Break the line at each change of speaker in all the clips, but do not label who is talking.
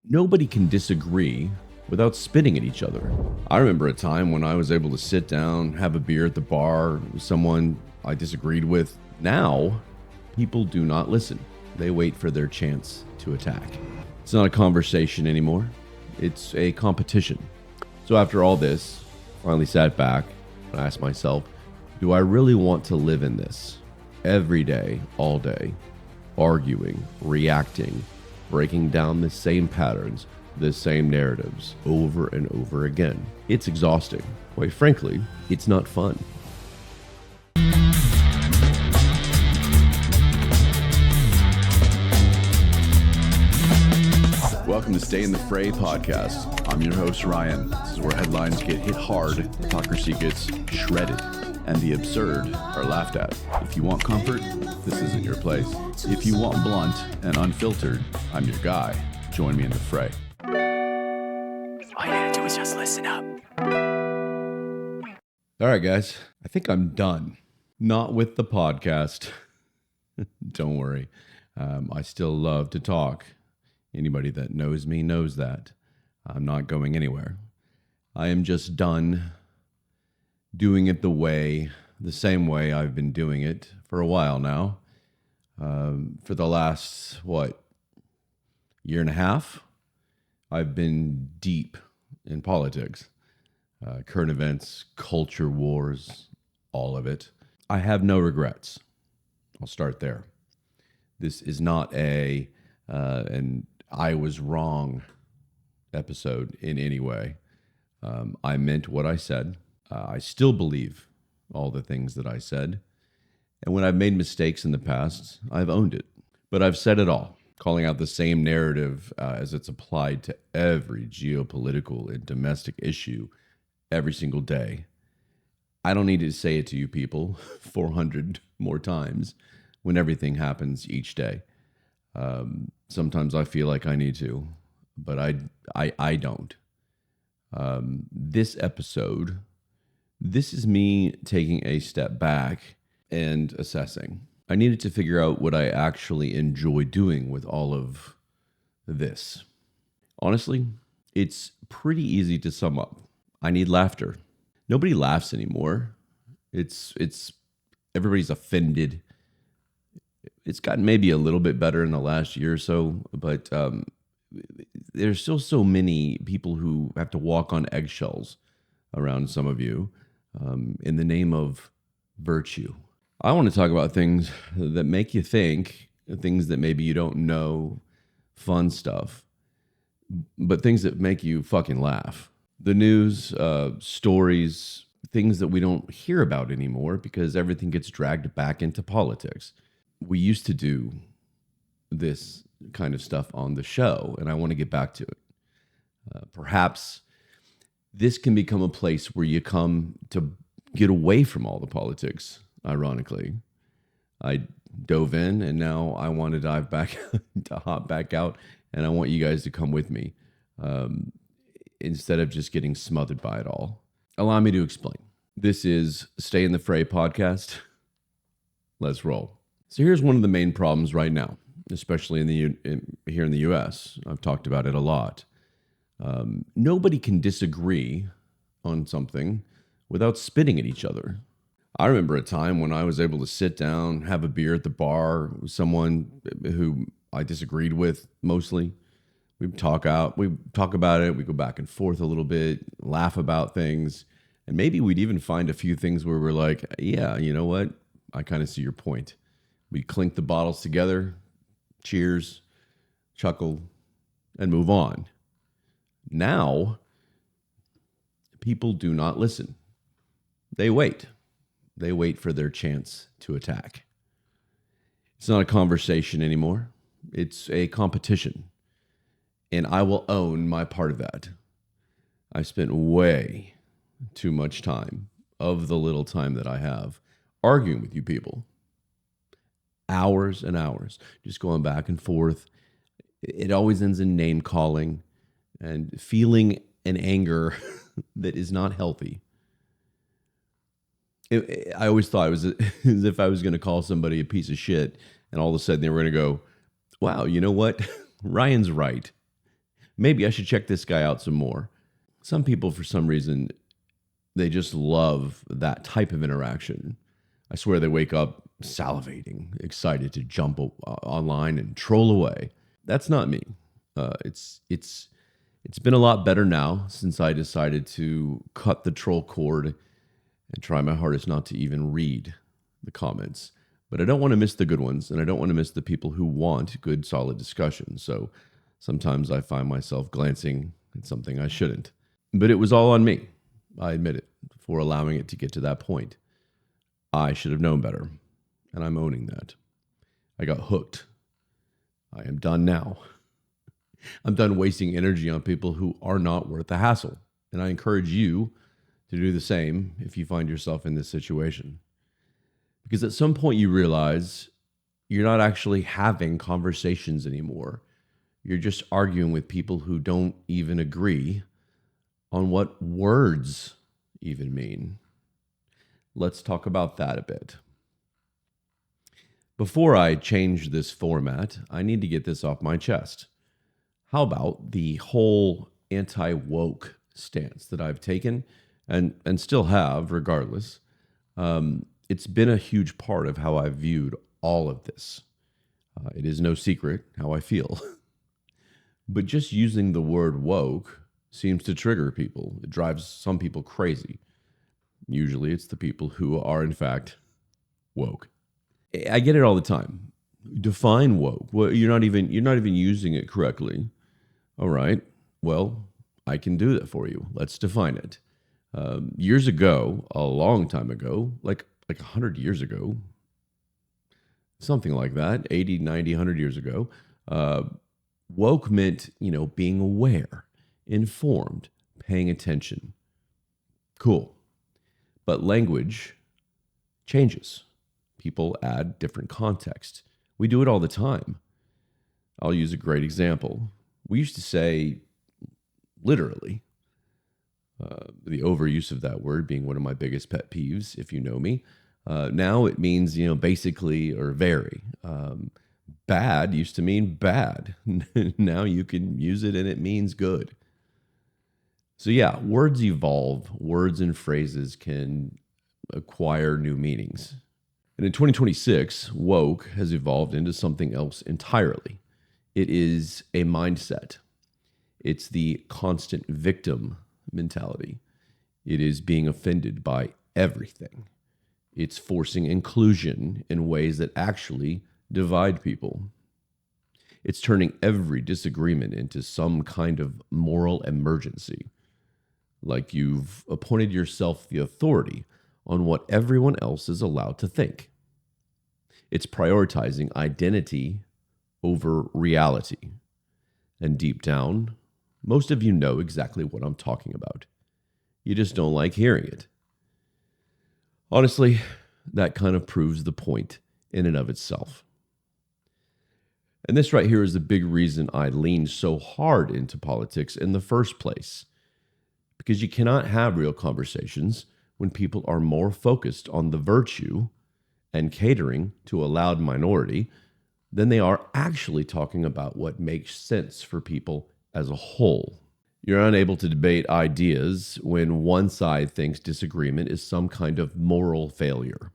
Nobody can disagree without spitting at each other. I remember a time when I was able to sit down, have a beer at the bar with someone I disagreed with. Now, people do not listen. They wait for their chance to attack. It's not a conversation anymore. It's a competition. So after all this, I finally sat back and asked myself, do I really want to live in this? Every day, all day, arguing, reacting, breaking down the same patterns, the same narratives over and over again. It's exhausting. Quite frankly, it's not fun.
Welcome to Stay in the Fray podcast. I'm your host, Ryan. This is where headlines get hit hard, hypocrisy gets shredded, and the absurd are laughed at. If you want comfort, this isn't your place. If you want blunt and unfiltered, I'm your guy. Join me in the fray.
All you gotta do is just listen up.
All right, guys. I think I'm done. Not with the podcast. Don't worry. I still love to talk. Anybody that knows me knows that. I'm not going anywhere. I am just done doing it the same way I've been doing it for a while now. For the last, year and a half, I've been deep in politics, current events, culture wars, all of it. I have no regrets. I'll start there. This is not an I was wrong episode in any way. I meant what I said. I still believe all the things that I said. And when I've made mistakes in the past, I've owned it. But I've said it all, calling out the same narrative as it's applied to every geopolitical and domestic issue every single day. I don't need to say it to you people 400 more times when everything happens each day. Sometimes I feel like I need to, but I don't. This episode, this is me taking a step back and assessing. I needed to figure out what I actually enjoy doing with all of this. Honestly, it's pretty easy to sum up. I need laughter. Nobody laughs anymore. It's everybody's offended. It's gotten maybe a little bit better in the last year or so, but there's still so many people who have to walk on eggshells around some of you in the name of virtue. I want to talk about things that make you think, things that maybe you don't know, fun stuff, but things that make you fucking laugh. The news, stories, things that we don't hear about anymore because everything gets dragged back into politics. We used to do this kind of stuff on the show, and I want to get back to it. Perhaps this can become a place where you come to get away from all the politics, ironically. I dove in, and now I want to dive back, to hop back out, and I want you guys to come with me instead of just getting smothered by it all. Allow me to explain. This is Stay in the Fray podcast. Let's roll. So here's one of the main problems right now, especially here in the U.S. I've talked about it a lot. Nobody can disagree on something without spitting at each other. I remember a time when I was able to sit down, have a beer at the bar with someone who I disagreed with mostly. We talk about it, we go back and forth a little bit, laugh about things, and maybe we'd even find a few things where we're like, yeah, you know what? I kind of see your point. We clink the bottles together, cheers, chuckle, and move on. Now, people do not listen. They wait. They wait for their chance to attack. It's not a conversation anymore. It's a competition. And I will own my part of that. I spent way too much time, of the little time that I have, arguing with you people. Hours and hours, just going back and forth. It always ends in name calling and feeling an anger that is not healthy. I always thought it was as if I was going to call somebody a piece of shit, and all of a sudden they were going to go, wow, you know what? Ryan's right. maybe I should check this guy out some more. Some people, for some reason, they just love that type of interaction. I swear they wake up salivating, excited to jump online and troll away. That's not me. It's been a lot better now since I decided to cut the troll cord and try my hardest not to even read the comments. But I don't want to miss the good ones, and I don't want to miss the people who want good, solid discussion. So sometimes I find myself glancing at something I shouldn't. But it was all on me, I admit it, for allowing it to get to that point. I should have known better, and I'm owning that. I got hooked. I am done now. I'm done wasting energy on people who are not worth the hassle, and I encourage you to do the same if you find yourself in this situation. Because at some point you realize you're not actually having conversations anymore. You're just arguing with people who don't even agree on what words even mean. Let's talk about that a bit. Before I change this format, I need to get this off my chest. How about the whole anti-woke stance that I've taken and still have regardless? It's been a huge part of how I've viewed all of this. It is no secret how I feel. But just using the word woke seems to trigger people. It drives some people crazy. Usually it's the people who are, in fact, woke. I get it all the time. Define woke. Well, you're not even using it correctly. All right. Well, I can do that for you. Let's define it. Years ago, a long time ago, like 100 years ago, something like that, 80, 90, 100 years ago, woke meant, being aware, informed, paying attention. Cool. But language changes. People add different context. We do it all the time. I'll use a great example. We used to say, literally, the overuse of that word being one of my biggest pet peeves, if you know me. Now it means, basically or very. Bad used to mean bad. Now you can use it and it means good. So yeah, words evolve. Words and phrases can acquire new meanings. And in 2026, woke has evolved into something else entirely. It is a mindset. It's the constant victim mentality. It is being offended by everything. It's forcing inclusion in ways that actually divide people. It's turning every disagreement into some kind of moral emergency, like you've appointed yourself the authority on what everyone else is allowed to think. It's prioritizing identity over reality. And deep down, most of you know exactly what I'm talking about. You just don't like hearing it. Honestly, that kind of proves the point in and of itself. And this right here is the big reason I leaned so hard into politics in the first place. Because you cannot have real conversations when people are more focused on the virtue and catering to a loud minority than they are actually talking about what makes sense for people as a whole. You're unable to debate ideas when one side thinks disagreement is some kind of moral failure.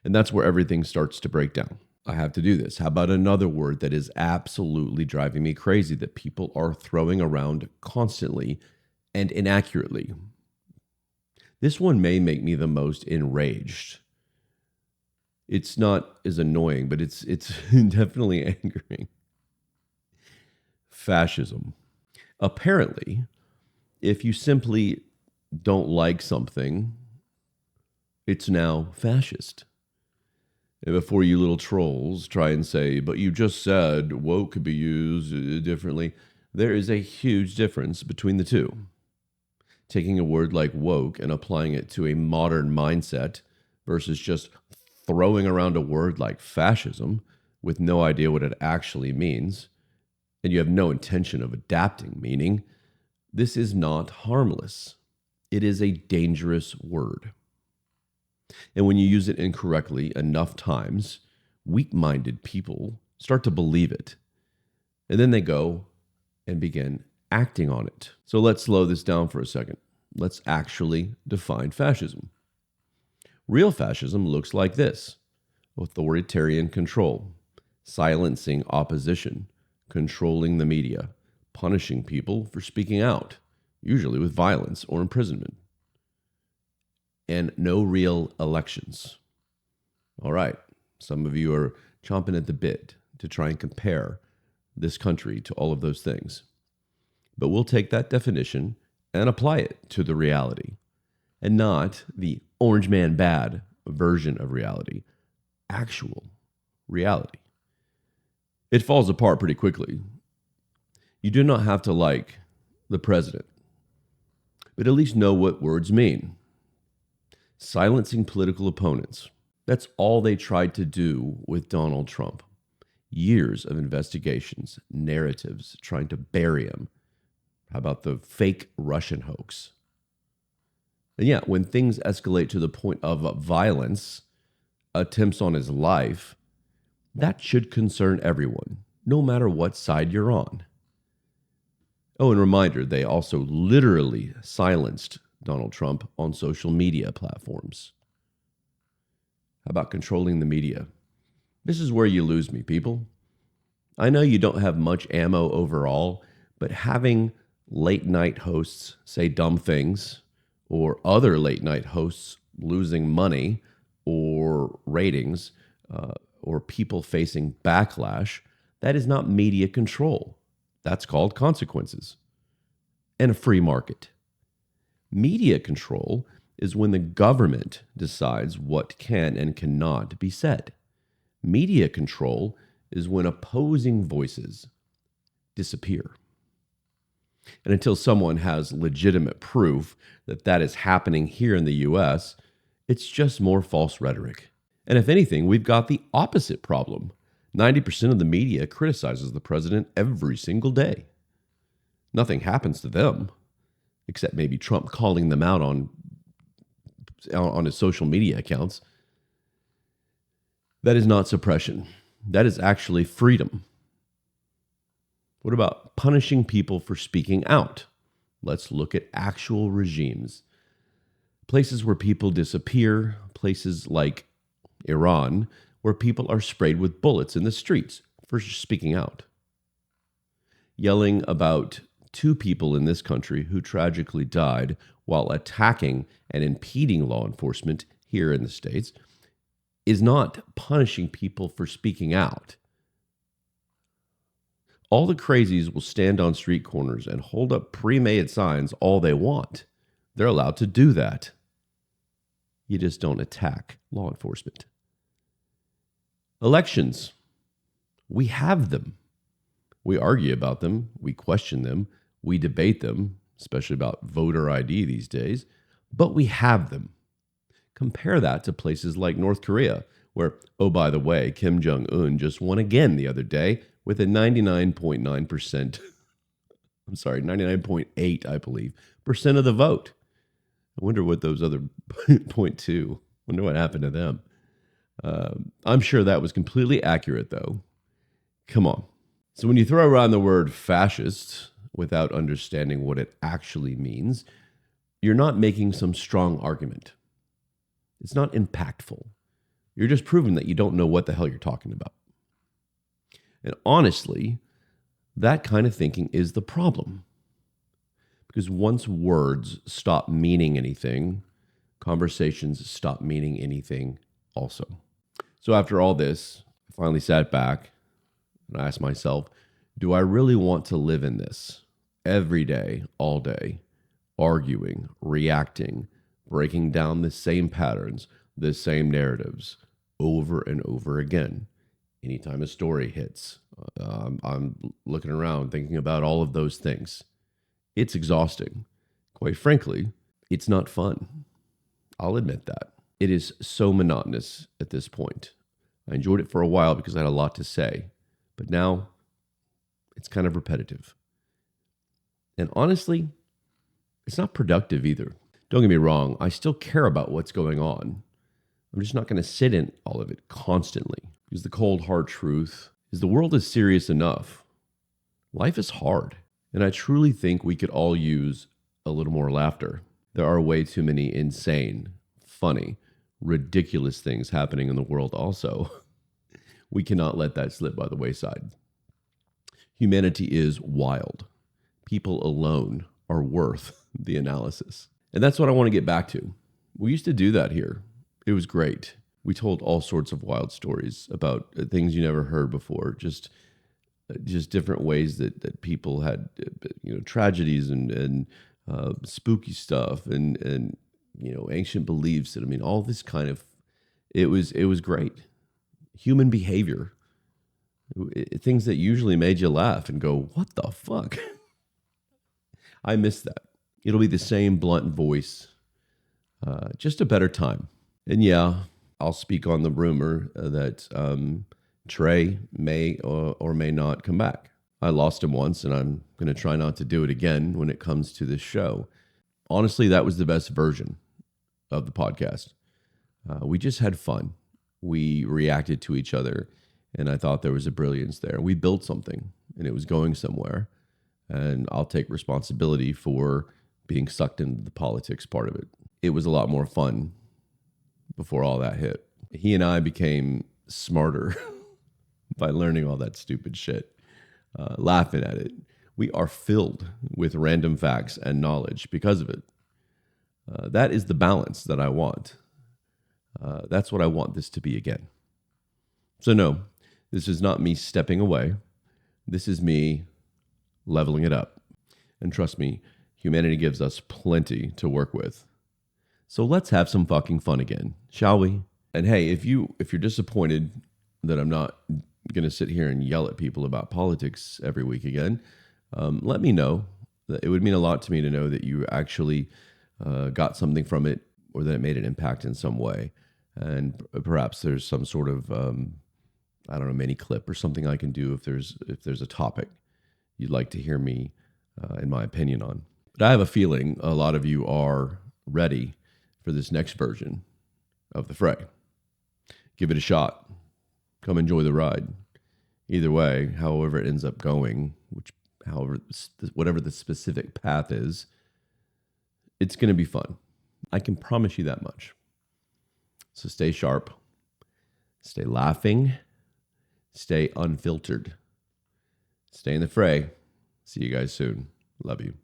And that's where everything starts to break down. I have to do this. How about another word that is absolutely driving me crazy that people are throwing around constantly and inaccurately? This one may make me the most enraged. It's not as annoying, but it's definitely angering. Fascism. Apparently, if you simply don't like something, it's now fascist. And before you little trolls try and say, but you just said woke could be used differently, there is a huge difference between the two. Taking a word like woke and applying it to a modern mindset versus just throwing around a word like fascism with no idea what it actually means, and you have no intention of adapting meaning, this is not harmless. It is a dangerous word. And when you use it incorrectly enough times, weak-minded people start to believe it. And then they go, and begin acting on it. So let's slow this down for a second. Let's actually define fascism. Real fascism looks like this: authoritarian control, silencing opposition, controlling the media, punishing people for speaking out, usually with violence or imprisonment, and no real elections. All right, some of you are chomping at the bit to try and compare this country to all of those things. But we'll take that definition and apply it to the reality, and not the orange man bad version of reality, actual reality. It falls apart pretty quickly. You do not have to like the president, but at least know what words mean. Silencing political opponents. That's all they tried to do with Donald Trump. Years of investigations, narratives, trying to bury him. How about the fake Russian hoax? And yeah, when things escalate to the point of violence, attempts on his life, that should concern everyone, no matter what side you're on. Oh, and reminder, they also literally silenced Donald Trump on social media platforms. How about controlling the media? This is where you lose me, people. I know you don't have much ammo overall, but having late night hosts say dumb things, or other late night hosts losing money or ratings, or people facing backlash, that is not media control. That's called consequences and a free market. Media control is when the government decides what can and cannot be said. Media control is when opposing voices disappear. And until someone has legitimate proof that that is happening here in the US, it's just more false rhetoric. And if anything, we've got the opposite problem. 90% of the media criticizes the president every single day. Nothing happens to them, except maybe Trump calling them out on his social media accounts. That is not suppression. That is actually freedom. What about punishing people for speaking out? Let's look at actual regimes. Places where people disappear, places like Iran, where people are sprayed with bullets in the streets for speaking out. Yelling about 2 people in this country who tragically died while attacking and impeding law enforcement here in the States is not punishing people for speaking out. All the crazies will stand on street corners and hold up pre-made signs all they want. They're allowed to do that. You just don't attack law enforcement. Elections. We have them. We argue about them. We question them. We debate them, especially about voter ID these days. But we have them. Compare that to places like North Korea, where, oh, by the way, Kim Jong-un just won again the other day with a 99.9%, 99.8, I believe, percent of the vote. I wonder what those other 0.2, wonder what happened to them. I'm sure that was completely accurate, though. Come on. So when you throw around the word fascist without understanding what it actually means, you're not making some strong argument. It's not impactful. You're just proving that you don't know what the hell you're talking about. And honestly, that kind of thinking is the problem. Because once words stop meaning anything, conversations stop meaning anything also. So after all this, I finally sat back and I asked myself, do I really want to live in this every day, all day, arguing, reacting, breaking down the same patterns, the same narratives over and over again? Anytime a story hits, I'm looking around thinking about all of those things. It's exhausting. Quite frankly, it's not fun. I'll admit that. It is so monotonous at this point. I enjoyed it for a while because I had a lot to say, but now it's kind of repetitive. And honestly, it's not productive either. Don't get me wrong, I still care about what's going on. I'm just not going to sit in all of it constantly, because the cold, hard truth is the world is serious enough. Life is hard. And I truly think we could all use a little more laughter. There are way too many insane, funny, ridiculous things happening in the world also. We cannot let that slip by the wayside. Humanity is wild. People alone are worth the analysis. And that's what I want to get back to. We used to do that here. It was great. We told all sorts of wild stories about things you never heard before, just different ways that people had, tragedies and spooky stuff and ancient beliefs. And I mean, all this kind of, it was great. Human behavior, things that usually made you laugh and go, what the fuck? I miss that. It'll be the same blunt voice, just a better time. And yeah, I'll speak on the rumor that Trey may or may not come back. I lost him once, and I'm going to try not to do it again when it comes to this show. Honestly, that was the best version of the podcast. We just had fun. We reacted to each other, and I thought there was a brilliance there. We built something, and it was going somewhere. And I'll take responsibility for being sucked into the politics part of it. It was a lot more fun before all that hit. He and I became smarter by learning all that stupid shit, laughing at it. We are filled with random facts and knowledge because of it. That is the balance that I want. That's what I want this to be again. So no, this is not me stepping away. This is me leveling it up. And trust me, humanity gives us plenty to work with. So let's have some fucking fun again, shall we? And hey, if you're disappointed that I'm not going to sit here and yell at people about politics every week again, let me know. It would mean a lot to me to know that you actually got something from it, or that it made an impact in some way. And perhaps there's some sort of, mini clip or something I can do if there's a topic you'd like to hear me, in my opinion, on. But I have a feeling a lot of you are ready for this next version of the Fray. Give it a shot. Come enjoy the ride. Either way, however it ends up going, whatever the specific path is, it's going to be fun. I can promise you that much. So stay sharp, stay laughing, stay unfiltered, stay in the fray. See you guys soon. Love you.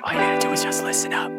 All you gotta do is just listen up.